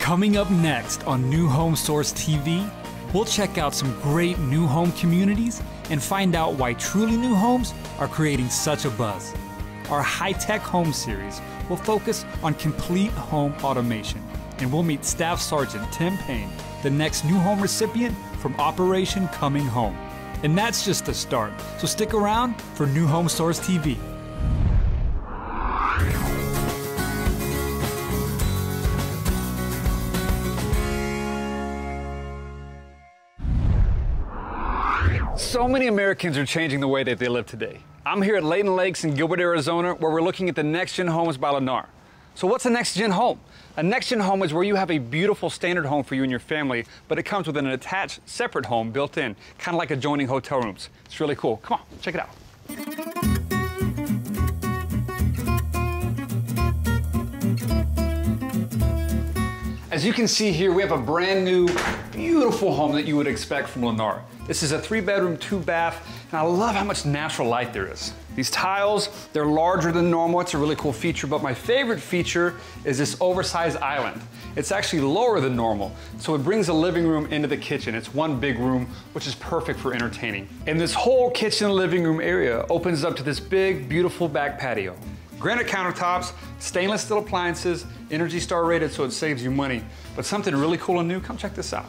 Coming up next on New Home Source TV, we'll check out some great new home communities and find out why truly new homes are creating such a buzz. Our high-tech home series will focus on complete home automation, and we'll meet Staff Sergeant Tim Payne, the next new home recipient from Operation Coming Home. And that's just the start, so stick around for New Home Source TV. So many Americans are changing the way that they live today. I'm here at Layton Lakes in Gilbert, Arizona, where we're looking at the Next Gen Homes by Lennar. So what's a Next Gen Home? A Next Gen Home is where you have a beautiful standard home for you and your family, but it comes with an attached separate home built in, kind of like adjoining hotel rooms. It's really cool. Come on, check it out. As you can see here, we have a brand new, beautiful home that you would expect from Lennar. This is a 3-bedroom, 2-bath, and I love how much natural light there is. These tiles, they're larger than normal. It's a really cool feature, but my favorite feature is this oversized island. It's actually lower than normal, so it brings the living room into the kitchen. It's one big room, which is perfect for entertaining. And this whole kitchen and living room area opens up to this big, beautiful back patio. Granite countertops, stainless steel appliances, Energy Star rated so it saves you money. But something really cool and new, come check this out.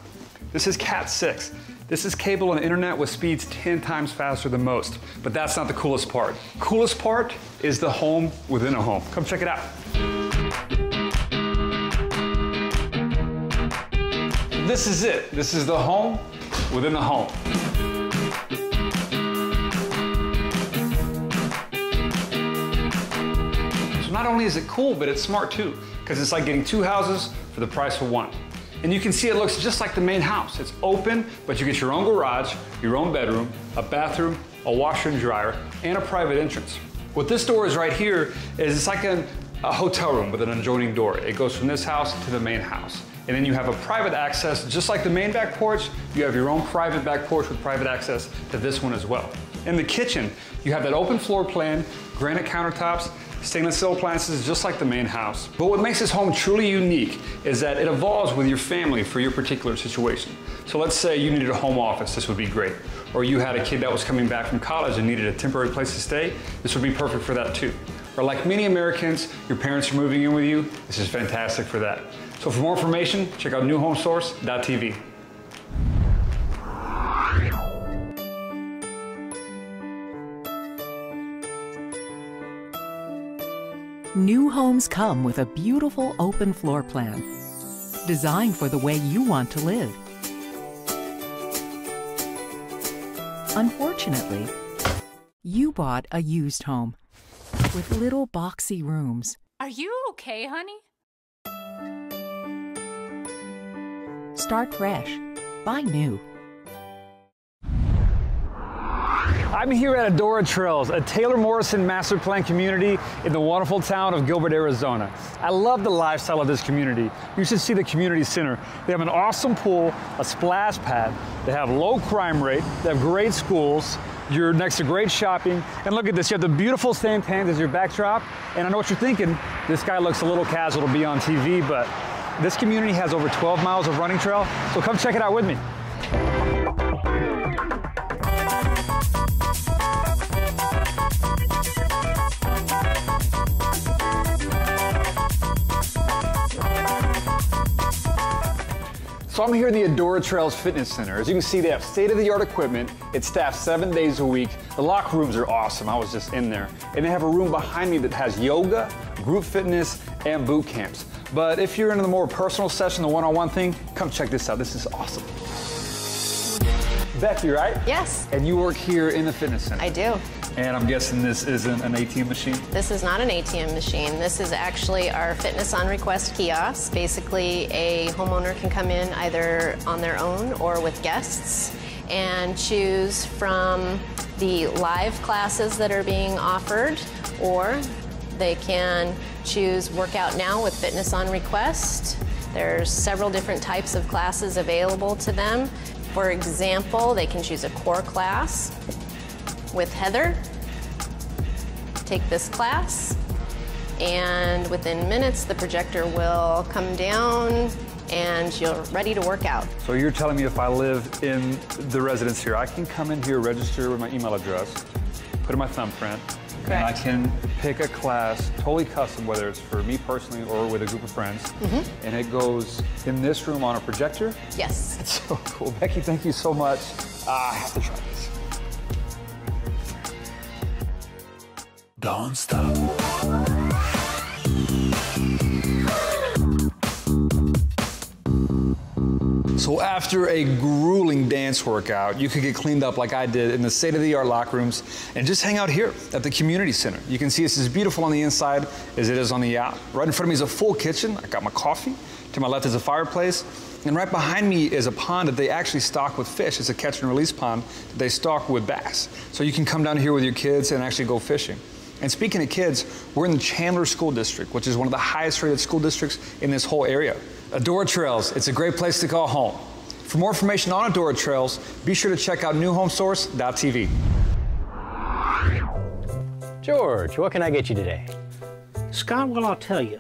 This is Cat 6. This is cable and internet with speeds 10 times faster than most. But that's not the coolest part. Coolest part is the home within a home. Come check it out. This is it. This is the home within the home. So not only is it cool, but it's smart too, because it's like getting 2 houses for the price of 1. And you can see it looks just like the main house. It's open, but you get your own garage, your own bedroom, a bathroom, a washer and dryer, and a private entrance. What this door is right here is it's like a hotel room with an adjoining door. It goes from this house to the main house. And then you have a private access, just like the main back porch, you have your own private back porch with private access to this one as well. In the kitchen, you have that open floor plan, granite countertops, stainless steel appliances just like the main house. But what makes this home truly unique is that it evolves with your family for your particular situation. So let's say you needed a home office, this would be great. Or you had a kid that was coming back from college and needed a temporary place to stay, this would be perfect for that too. Or like many Americans, your parents are moving in with you, this is fantastic for that. So for more information, check out newhomesource.tv. New homes come with a beautiful open floor plan, designed for the way you want to live. Unfortunately, you bought a used home with little boxy rooms. Are you okay, honey? Start fresh. Buy new. I'm here at Adora Trails, a Taylor Morrison master plan community in the wonderful town of Gilbert, Arizona. I love the lifestyle of this community. You should see the community center. They have an awesome pool, a splash pad, they have low crime rate, they have great schools, you're next to great shopping, and look at this, you have the beautiful Santans as your backdrop, and I know what you're thinking, this guy looks a little casual to be on TV, but this community has over 12 miles of running trail, so come check it out with me. So I'm here in the Adora Trails Fitness Center. As you can see, they have state-of-the-art equipment. It's staffed 7 days a week. The locker rooms are awesome. I was just in there. And they have a room behind me that has yoga, group fitness, and boot camps. But if you're into the more personal session, the one-on-one thing, come check this out. This is awesome. Becky, right? Yes. And you work here in the fitness center. I do. And I'm guessing this isn't an ATM machine? This is not an ATM machine. This is actually our Fitness on Request kiosk. Basically, a homeowner can come in either on their own or with guests and choose from the live classes that are being offered, or they can choose Workout Now with Fitness on Request. There's several different types of classes available to them. For example, they can choose a core class with Heather, take this class, and within minutes the projector will come down and you're ready to work out. So you're telling me if I live in the residence here, I can come in here, register with my email address, put in my thumbprint, and I can pick a class totally custom, whether it's for me personally or with a group of friends, and it goes in this room on a projector? Yes. That's so cool. Becky, thank you so much. I have to try this. Don't stop. So after a grueling dance workout, you could get cleaned up like I did in the state-of-the-art locker rooms and just hang out here at the community center. You can see it's as beautiful on the inside as it is on the out. Right in front of me is a full kitchen. I got my coffee. To my left is a fireplace. And right behind me is a pond that they actually stock with fish. It's a catch and release pond that they stock with bass. So you can come down here with your kids and actually go fishing. And speaking of kids, we're in the Chandler School District, which is one of the highest rated school districts in this whole area. Adora Trails, it's a great place to call home. For more information on Adora Trails, be sure to check out newhomesource.tv. George, what can I get you today? Scott, well, I'll tell you.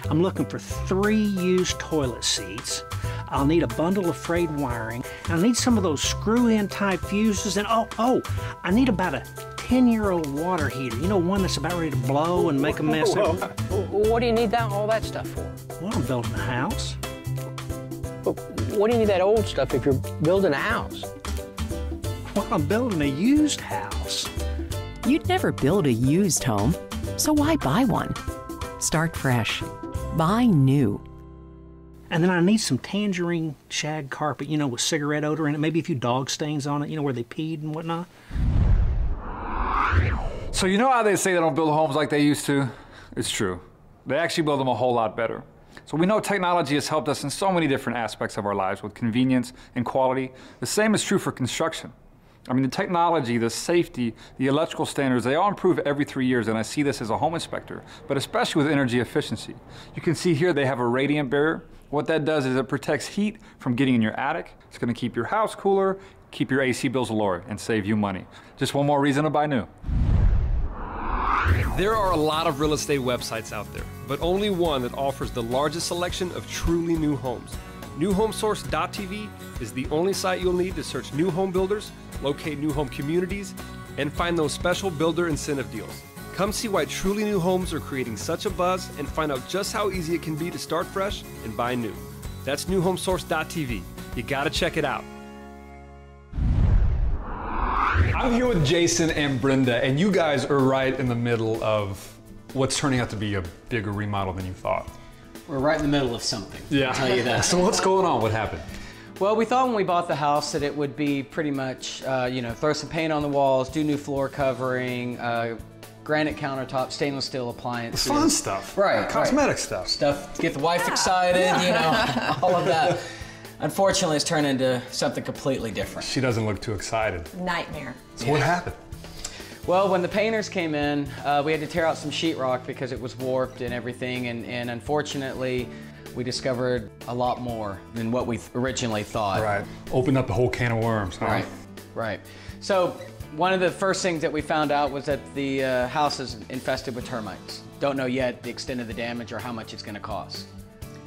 I'm looking for 3 used toilet seats. I'll need a bundle of frayed wiring. I'll need some of those screw-in type fuses, and oh, I need about a 10-year-old water heater. You know, one that's about ready to blow and make a mess. What do you need all that stuff for? Well, I'm building a house. But what do you need that old stuff if you're building a house? Well, I'm building a used house. You'd never build a used home, so why buy one? Start fresh. Buy new. And then I need some tangerine shag carpet, you know, with cigarette odor in it. Maybe a few dog stains on it, you know, where they peed and whatnot. So you know how they say they don't build homes like they used to? It's true. They actually build them a whole lot better. So we know technology has helped us in so many different aspects of our lives with convenience and quality. The same is true for construction. I mean, the technology, the safety, the electrical standards, they all improve every 3 years, and I see this as a home inspector, but especially with energy efficiency. You can see here they have a radiant barrier. What that does is it protects heat from getting in your attic. It's going to keep your house cooler, keep your AC bills lower, and save you money. Just one more reason to buy new. There are a lot of real estate websites out there, but only one that offers the largest selection of truly new homes. NewHomeSource.tv is the only site you'll need to search new home builders, locate new home communities, and find those special builder incentive deals. Come see why truly new homes are creating such a buzz and find out just how easy it can be to start fresh and buy new. That's NewHomeSource.tv. You gotta check it out. I'm here with Jason and Brenda, and you guys are right in the middle of what's turning out to be a bigger remodel than you thought. We're right in the middle of something, Yeah. I'll tell you that. So what's going on? What happened? Well, we thought when we bought the house that it would be pretty much, throw some paint on the walls, do new floor covering, granite countertop, stainless steel appliances. Fun stuff. Right. Cosmetic stuff. Stuff to get the wife excited, all of that. Unfortunately, it's turned into something completely different. She doesn't look too excited. Nightmare. So what happened? Well, when the painters came in, we had to tear out some sheetrock because it was warped and everything, and unfortunately, we discovered a lot more than what we originally thought. Right. Opened up the whole can of worms, huh? Right. So one of the first things that we found out was that the house is infested with termites. Don't know yet the extent of the damage or how much it's going to cost.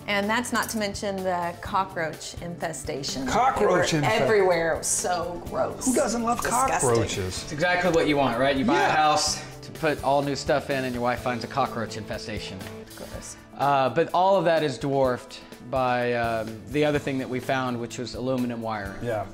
And that's not to mention the cockroach infestation. Cockroach infestation. Everywhere. It was so gross. Who doesn't love Disgusting. cockroaches? It's exactly what you want, right? You buy a house to put all new stuff in and your wife finds a cockroach infestation. Gross. But all of that is dwarfed by the other thing that we found, which was aluminum wiring. Yeah.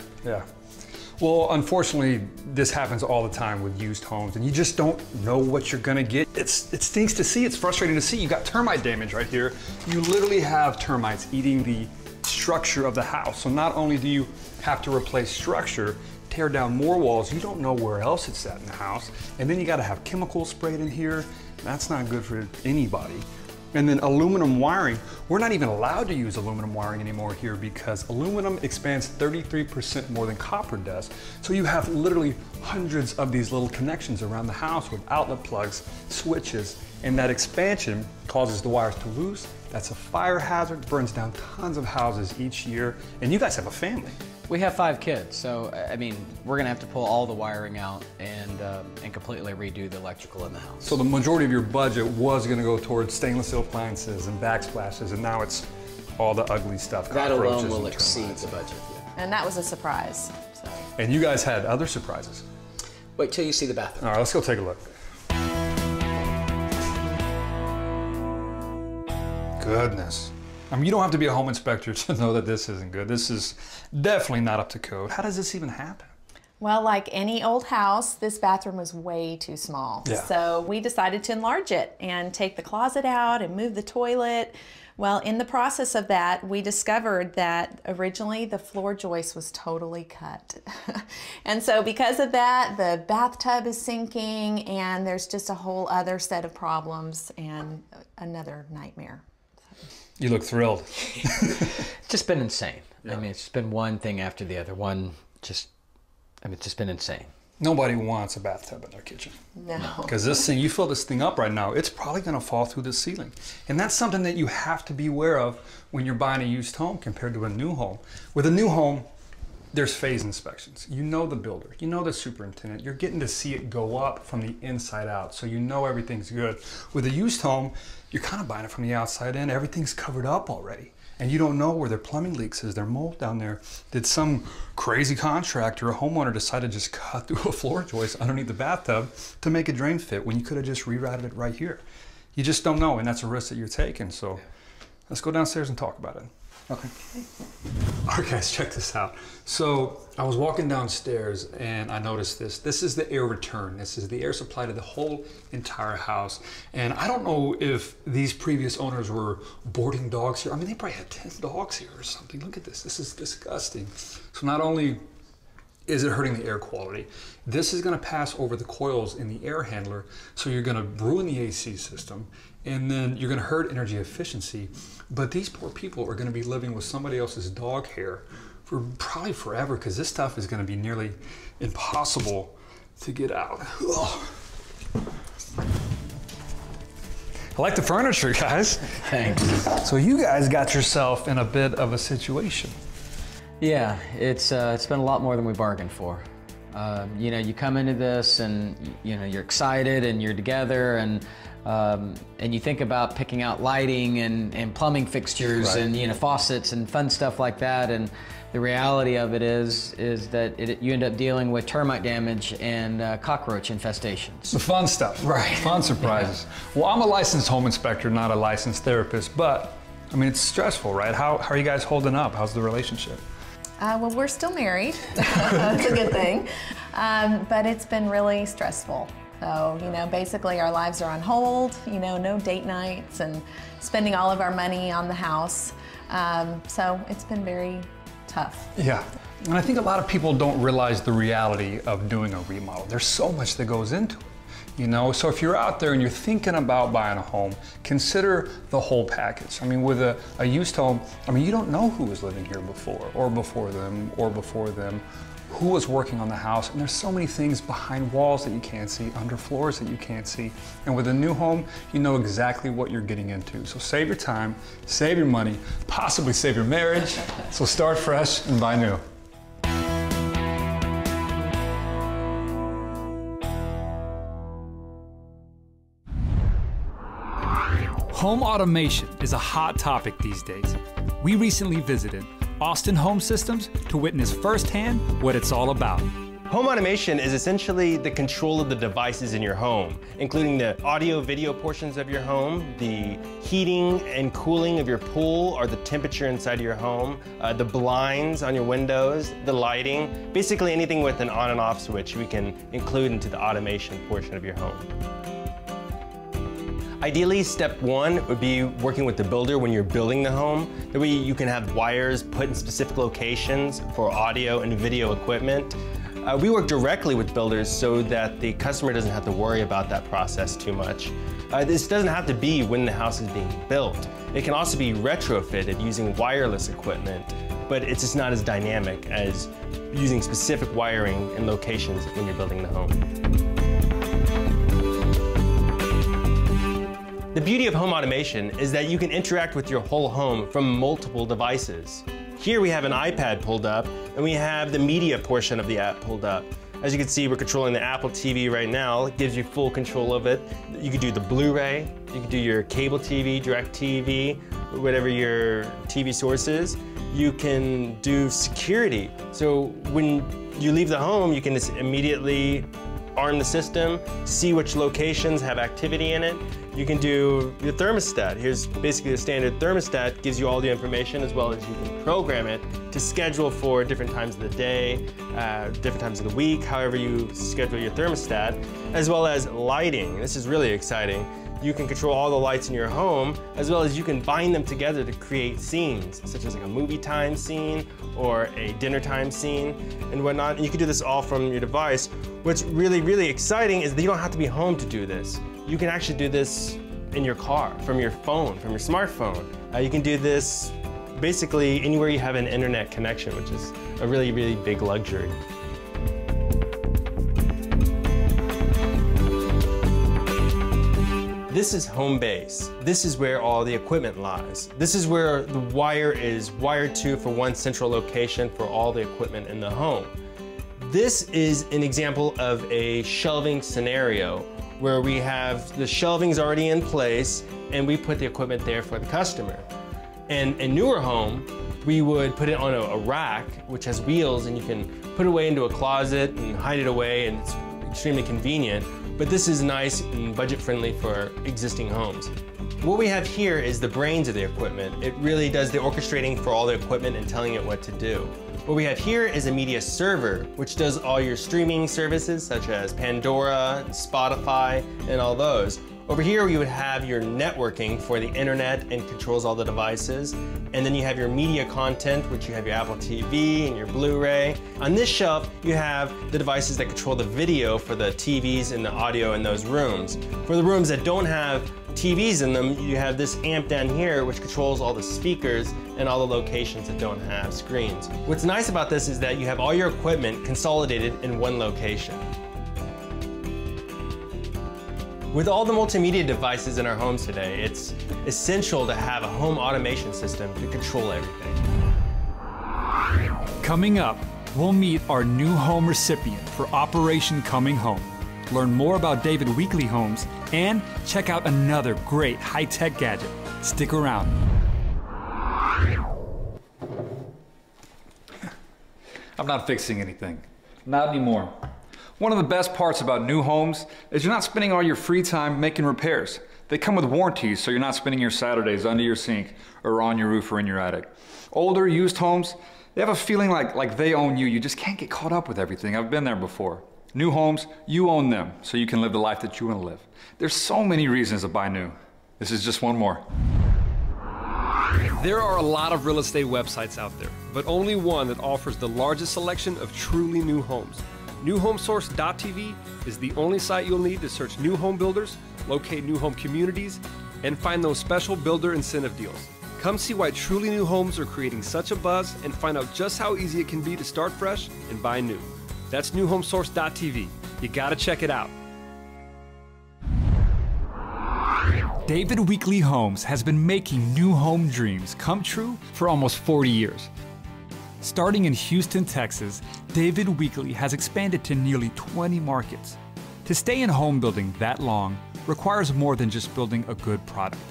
Well, unfortunately, this happens all the time with used homes, and you just don't know what you're gonna get. It stinks to see, it's frustrating to see. You got termite damage right here. You literally have termites eating the structure of the house. So not only do you have to replace structure, tear down more walls, you don't know where else it's at in the house. And then you gotta have chemicals sprayed in here. That's not good for anybody. And then aluminum wiring, we're not even allowed to use aluminum wiring anymore here because aluminum expands 33% more than copper does. So you have literally hundreds of these little connections around the house with outlet plugs, switches, and that expansion causes the wires to loose. That's a fire hazard, burns down tons of houses each year, and you guys have a family. We have 5 kids, so I mean, we're gonna have to pull all the wiring out and completely redo the electrical in the house. So the majority of your budget was gonna go towards stainless steel appliances and backsplashes, and now it's all the ugly stuff. That alone cockroaches will and exceed termites. the budget. And that was a surprise. So. And you guys had other surprises. Wait till you see the bathroom. All right, let's go take a look. Goodness. I mean, you don't have to be a home inspector to know that this isn't good. This is definitely not up to code. How does this even happen? Well, like any old house, this bathroom was way too small. Yeah. So we decided to enlarge it and take the closet out and move the toilet. Well, in the process of that, we discovered that originally the floor joist was totally cut. And so because of that, the bathtub is sinking and there's just a whole other set of problems and another nightmare. You look thrilled. It's just been insane. Yeah. I mean, it's just been one thing after the other. It's just been insane. Nobody wants a bathtub in their kitchen. No. Because this thing, you fill this thing up right now, it's probably going to fall through the ceiling. And that's something that you have to be aware of when you're buying a used home compared to a new home. With a new home, there's phase inspections. You know the builder, you know the superintendent. You're getting to see it go up from the inside out, so you know everything's good. With a used home, you're kind of buying it from the outside in. Everything's covered up already. And you don't know where their plumbing leaks is, their mold down there. Did some crazy contractor, a homeowner, decide to just cut through a floor joist underneath the bathtub to make a drain fit when you could have just rerouted it right here? You just don't know, and that's a risk that you're taking. So let's go downstairs and talk about it. Okay. All right, guys, check this out. So I was walking downstairs and I noticed this. This is the air return. This is the air supply to the whole entire house. And I don't know if these previous owners were boarding dogs here. I mean, they probably had 10 dogs here or something. Look at this. This is disgusting. So not only is it hurting the air quality, this is going to pass over the coils in the air handler, so you're going to ruin the AC system, and then you're going to hurt energy efficiency. But these poor people are going to be living with somebody else's dog hair for probably forever, because this stuff is going to be nearly impossible to get out. Ugh. I like the furniture, guys. Thanks. So you guys got yourself in a bit of a situation. Yeah, it's been a lot more than we bargained for. You know, you come into this and you know you're excited and you're together and you think about picking out lighting and plumbing fixtures, right, and you know faucets and fun stuff like that. And the reality of it is that you end up dealing with termite damage and cockroach infestations. The fun stuff, right? Fun surprises. Yeah. Well, I'm a licensed home inspector, not a licensed therapist, but I mean it's stressful, right? How are you guys holding up? How's the relationship? Well, we're still married. That's a good thing. But it's been really stressful. So, you know, basically our lives are on hold, you know, no date nights and spending all of our money on the house. So it's been very tough. Yeah. And I think a lot of people don't realize the reality of doing a remodel. There's so much that goes into it. You know, so if you're out there and you're thinking about buying a home, consider the whole package. I mean, with a used home, I mean, you don't know who was living here before, or before them, or before them, who was working on the house. And there's so many things behind walls that you can't see, under floors that you can't see. And with a new home, you know exactly what you're getting into. So save your time, save your money, possibly save your marriage. So start fresh and buy new. Home automation is a hot topic these days. We recently visited Austin Home Systems to witness firsthand what it's all about. Home automation is essentially the control of the devices in your home, including the audio-video portions of your home, the heating and cooling of your pool or the temperature inside of your home, the blinds on your windows, the lighting, basically anything with an on and off switch we can include into the automation portion of your home. Ideally, step one would be working with the builder when you're building the home. That way you can have wires put in specific locations for audio and video equipment. We work directly with builders so that the customer doesn't have to worry about that process too much. This doesn't have to be when the house is being built. It can also be retrofitted using wireless equipment, but it's just not as dynamic as using specific wiring in locations when you're building the home. The beauty of home automation is that you can interact with your whole home from multiple devices. Here we have an iPad pulled up, and we have the media portion of the app pulled up. As you can see, we're controlling the Apple TV right now. It gives you full control of it. You could do the Blu-ray, you could do your cable TV, direct TV. whatever your TV source is. You can do security. So when you leave the home, you can just immediately arm the system, see which locations have activity in it. You can do your thermostat. Here's basically the standard thermostat, gives you all the information, as well as you can program it to schedule for different times of the day, different times of the week, however you schedule your thermostat, as well as lighting. This is really exciting. You can control all the lights in your home, as well as you can bind them together to create scenes, such as like a movie time scene or a dinner time scene and whatnot. And you can do this all from your device. What's really, really exciting is that you don't have to be home to do this. You can actually do this in your car, from your phone, from your smartphone. You can do this basically anywhere you have an internet connection, which is a really, really big luxury. This is home base. This is where all the equipment lies. This is where the wire is wired to for one central location for all the equipment in the home. This is an example of a shelving scenario where we have the shelvings already in place and we put the equipment there for the customer. And a newer home, we would put it on a rack which has wheels, and you can put it away into a closet and hide it away, and it's extremely convenient. But this is nice and budget friendly for existing homes. What we have here is the brains of the equipment. It really does the orchestrating for all the equipment and telling it what to do. What we have here is a media server, which does all your streaming services such as Pandora, Spotify, and all those. Over here, you would have your networking for the internet and controls all the devices. And then you have your media content, which you have your Apple TV and your Blu-ray. On this shelf, you have the devices that control the video for the TVs and the audio in those rooms. For the rooms that don't have TVs in them, you have this amp down here, which controls all the speakers and all the locations that don't have screens. What's nice about this is that you have all your equipment consolidated in one location. With all the multimedia devices in our homes today, it's essential to have a home automation system to control everything. Coming up, we'll meet our new home recipient for Operation Coming Home. Learn more about David Weekley Homes and check out another great high-tech gadget. Stick around. I'm not fixing anything. Not anymore. One of the best parts about new homes is you're not spending all your free time making repairs. They come with warranties, so you're not spending your Saturdays under your sink or on your roof or in your attic. Older, used homes, they have a feeling like they own you. You just can't get caught up with everything. I've been there before. New homes, you own them, so you can live the life that you want to live. There's so many reasons to buy new. This is just one more. There are a lot of real estate websites out there, but only one that offers the largest selection of truly new homes. NewHomeSource.tv is the only site you'll need to search new home builders, locate new home communities, and find those special builder incentive deals. Come see why truly new homes are creating such a buzz and find out just how easy it can be to start fresh and buy new. That's NewHomeSource.tv. You gotta check it out. David Weekley Homes has been making new home dreams come true for almost 40 years. Starting in Houston, Texas, David Weekley has expanded to nearly 20 markets. To stay in home building that long requires more than just building a good product.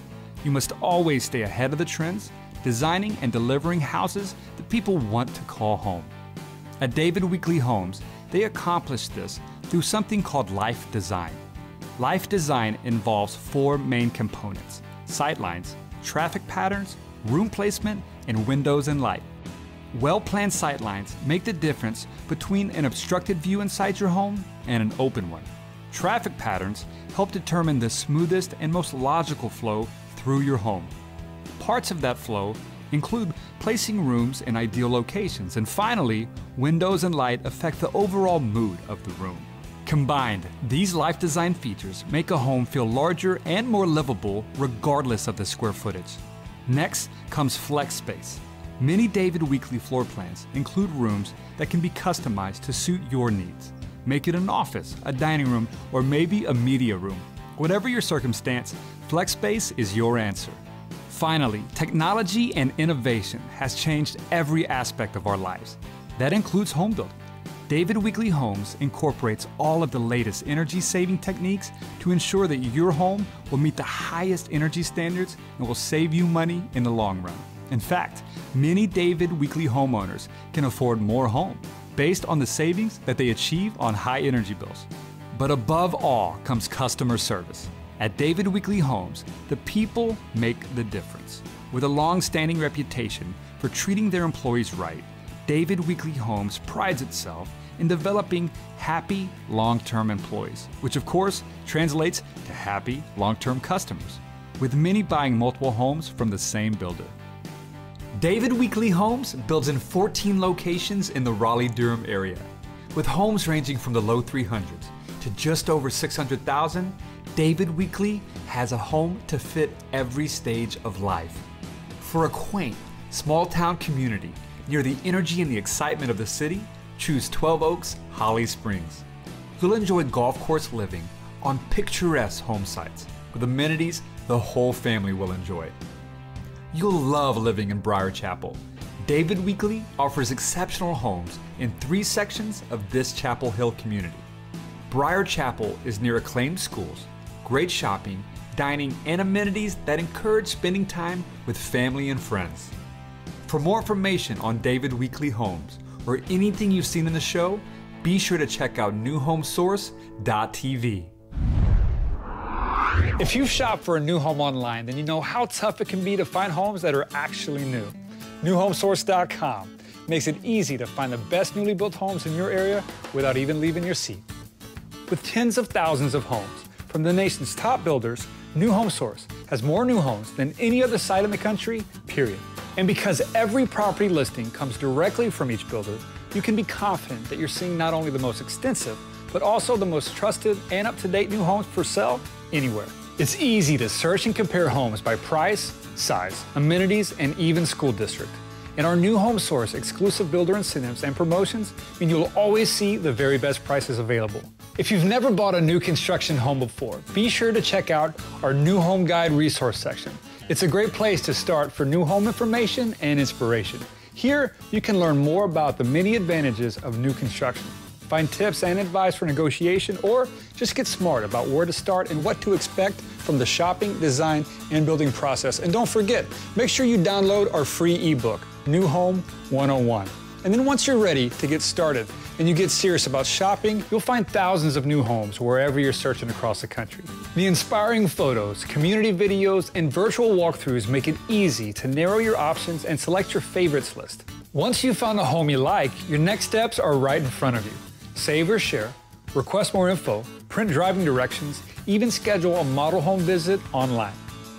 You must always stay ahead of the trends, designing and delivering houses that people want to call home. At David Weekley Homes, they accomplish this through something called life design. Life design involves 4 main components: sightlines, traffic patterns, room placement, and windows and light. Well-planned sightlines make the difference between an obstructed view inside your home and an open one. Traffic patterns help determine the smoothest and most logical flow through your home. Parts of that flow include placing rooms in ideal locations, and finally, windows and light affect the overall mood of the room. Combined, these life design features make a home feel larger and more livable regardless of the square footage. Next comes flex space. Many David Weekley floor plans include rooms that can be customized to suit your needs. Make it an office, a dining room, or maybe a media room. Whatever your circumstance, flex space is your answer. Finally, technology and innovation has changed every aspect of our lives. That includes home building. David Weekley Homes incorporates all of the latest energy-saving techniques to ensure that your home will meet the highest energy standards and will save you money in the long run. In fact, many David Weekley homeowners can afford more home based on the savings that they achieve on high energy bills. But above all comes customer service. At David Weekley Homes, the people make the difference. With a long-standing reputation for treating their employees right, David Weekley Homes prides itself in developing happy long-term employees, which of course translates to happy long-term customers, with many buying multiple homes from the same builder. David Weekley Homes builds in 14 locations in the Raleigh-Durham area. With homes ranging from the low 300s to just over 600,000, David Weekley has a home to fit every stage of life. For a quaint, small-town community near the energy and the excitement of the city, choose 12 Oaks, Holly Springs. You'll enjoy golf course living on picturesque home sites with amenities the whole family will enjoy. You'll love living in Briar Chapel. David Weekley offers exceptional homes in 3 sections of this Chapel Hill community. Briar Chapel is near acclaimed schools, great shopping, dining, and amenities that encourage spending time with family and friends. For more information on David Weekley Homes or anything you've seen in the show, be sure to check out newhomesource.tv. If you've shopped for a new home online, then you know how tough it can be to find homes that are actually new. Newhomesource.com makes it easy to find the best newly built homes in your area without even leaving your seat. With tens of thousands of homes from the nation's top builders, New Home Source has more new homes than any other site in the country, period. And because every property listing comes directly from each builder, you can be confident that you're seeing not only the most extensive, but also the most trusted and up-to-date new homes for sale anywhere. It's easy to search and compare homes by price, size, amenities, and even school district. And our New Home Source exclusive builder incentives and promotions mean you'll always see the very best prices available. If you've never bought a new construction home before, be sure to check out our New Home Guide resource section. It's a great place to start for new home information and inspiration. Here, you can learn more about the many advantages of new construction, find tips and advice for negotiation, or just get smart about where to start and what to expect from the shopping, design, and building process. And don't forget, make sure you download our free ebook, New Home 101. And then once you're ready to get started and you get serious about shopping, you'll find thousands of new homes wherever you're searching across the country. The inspiring photos, community videos, and virtual walkthroughs make it easy to narrow your options and select your favorites list. Once you've found a home you like, your next steps are right in front of you. Save or share, request more info, print driving directions, even schedule a model home visit online.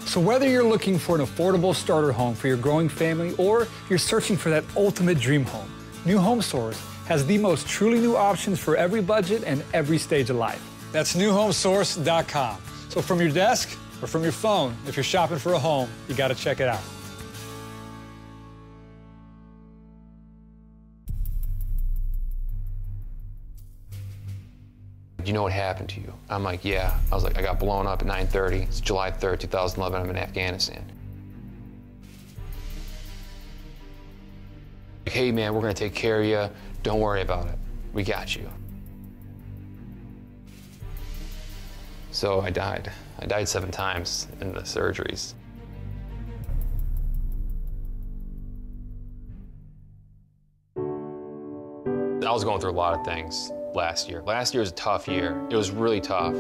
So whether you're looking for an affordable starter home for your growing family or you're searching for that ultimate dream home, New Home Source has the most truly new options for every budget and every stage of life. That's newhomesource.com. So from your desk or from your phone, if you're shopping for a home, you gotta check it out. You know what happened to you? I'm like, yeah. I was like, I got blown up at 9:30. It's July 3rd, 2011. I'm in Afghanistan. Hey, man, we're gonna take care of you. Don't worry about it. We got you. So I died. I died 7 times in the surgeries. I was going through a lot of things last year. Last year was a tough year. It was really tough.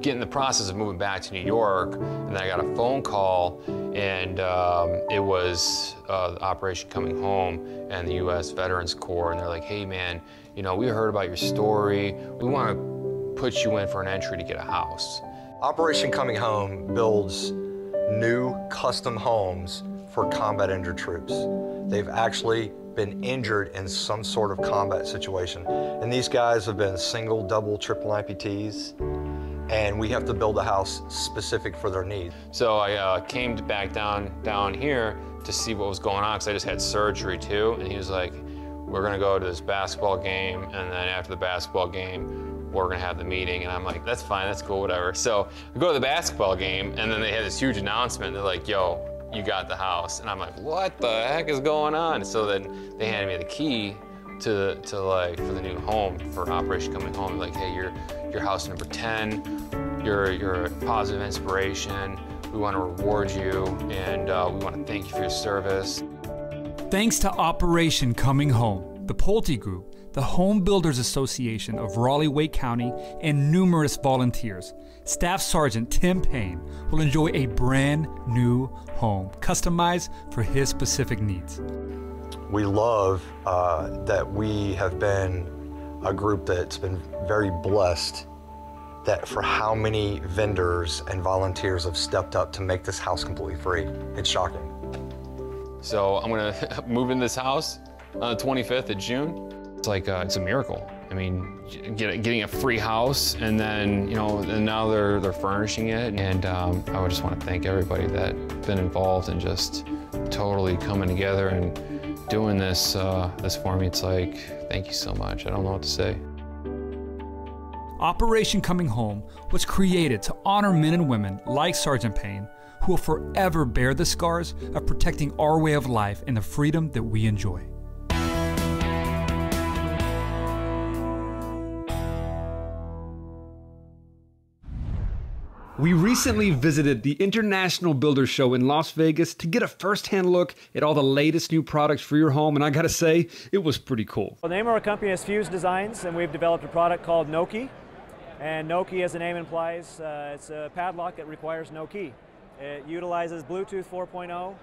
Getting in the process of moving back to New York, and then I got a phone call, and it was the Operation Coming Home and the U.S. Veterans Corps, and they're like, hey man, you know, we heard about your story. We want to put you in for an entry to get a house. Operation Coming Home builds new custom homes for combat injured troops. They've actually been injured in some sort of combat situation. And these guys have been single, double, triple amputees, and we have to build a house specific for their needs. So I came back down here to see what was going on, because I just had surgery too, and he was like, we're gonna go to this basketball game, and then after the basketball game, we're gonna have the meeting. And I'm like, that's fine, that's cool, whatever. So I go to the basketball game, and then they had this huge announcement. They're like, yo, you got the house. And I'm like, what the heck is going on? So then they handed me the key to like for the new home, for Operation Coming Home, like, hey, you're house number 10, you're a positive inspiration, we want to reward you, and we want to thank you for your service. Thanks to Operation Coming Home, the Pulte Group, the Home Builders Association of Raleigh-Wake County, and numerous volunteers, Staff Sergeant Tim Payne will enjoy a brand new home, customized for his specific needs. We love that we have been a group that's been very blessed that for how many vendors and volunteers have stepped up to make this house completely free. It's shocking. So I'm gonna move in this house on the 25th of June. It's like, it's a miracle. I mean, getting a free house, and then, you know, and now they're furnishing it. And I would just want to thank everybody that's been involved and just totally coming together and doing this, this for me. It's like, thank you so much. I don't know what to say. Operation Coming Home was created to honor men and women like Sergeant Payne, who will forever bear the scars of protecting our way of life and the freedom that we enjoy. We recently visited the International Builder Show in Las Vegas to get a first-hand look at all the latest new products for your home, and I gotta say, it was pretty cool. Well, the name of our company is Fuse Designs, and we've developed a product called No Key. And No Key, as the name implies, it's a padlock that requires no key. It utilizes Bluetooth 4.0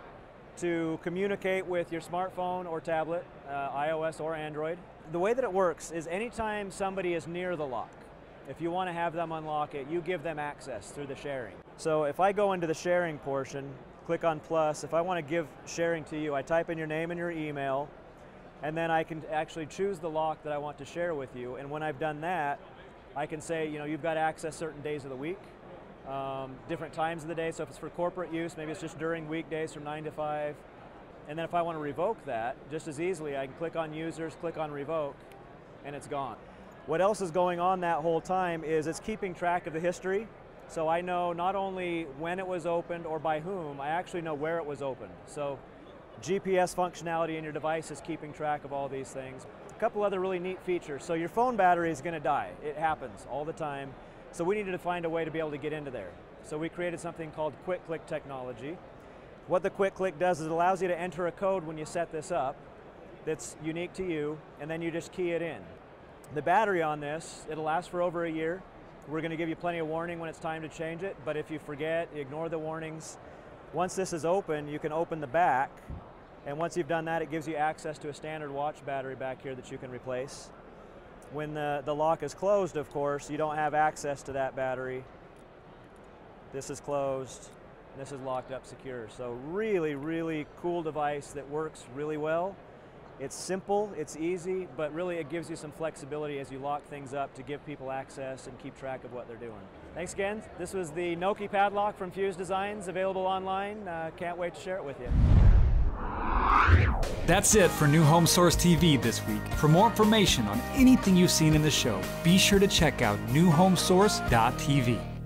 to communicate with your smartphone or tablet, iOS or Android. The way that it works is anytime somebody is near the lock, if you want to have them unlock it, you give them access through the sharing. So if I go into the sharing portion, click on plus, if I want to give sharing to you, I type in your name and your email, and then I can actually choose the lock that I want to share with you. And when I've done that, I can say, you know, you've got access certain days of the week, different times of the day. So if it's for corporate use, maybe it's just during weekdays from 9 to 5. And then if I want to revoke that, just as easily, I can click on users, click on revoke, and it's gone. What else is going on that whole time is it's keeping track of the history. So I know not only when it was opened or by whom, I actually know where it was opened. So GPS functionality in your device is keeping track of all these things. A couple other really neat features. So your phone battery is going to die. It happens all the time. So we needed to find a way to be able to get into there. So we created something called Quick Click technology. What the Quick Click does is it allows you to enter a code when you set this up that's unique to you, and then you just key it in. The battery on this, it'll last for over a year. We're going to give you plenty of warning when it's time to change it, but if you forget, ignore the warnings. Once this is open, you can open the back, and once you've done that, it gives you access to a standard watch battery back here that you can replace. When the lock is closed, of course, you don't have access to that battery. This is closed, and this is locked up secure. So really, really cool device that works really well. It's simple, it's easy, but really it gives you some flexibility as you lock things up to give people access and keep track of what they're doing. Thanks again. This was the No Key padlock from Fuse Designs, available online. Can't wait to share it with you. That's it for New Home Source TV this week. For more information on anything you've seen in the show, be sure to check out newhomesource.tv.